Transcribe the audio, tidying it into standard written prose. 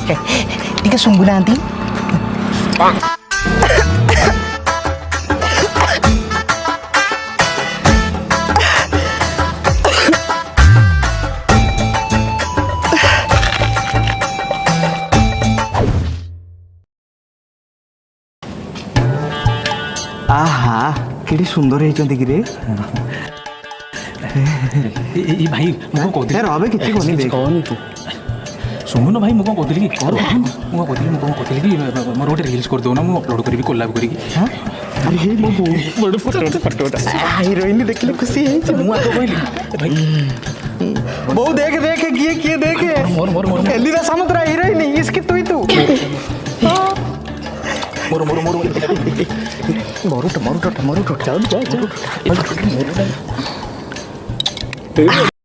टिके शुंभुनांती आहा केडी सुंदर हेचंती कि रे ए भाई मो कहते यार अबे किछि कोनी देख कहनी तू सुमुन भाई मो कहते कि कर मो कहते कि मोर गोटे रील्स कर दो ना मु अपलोड करी कोलैब करी हां अरे हे मो बड़ फोटो हीरोइन देखले खुशी है मु आ तो कहली भाई बहु देख देख किए देखे मोर मोर मोर एलिना समुद्र हीरोइन इसकी तू मोर मोर मोर मरुट जाओ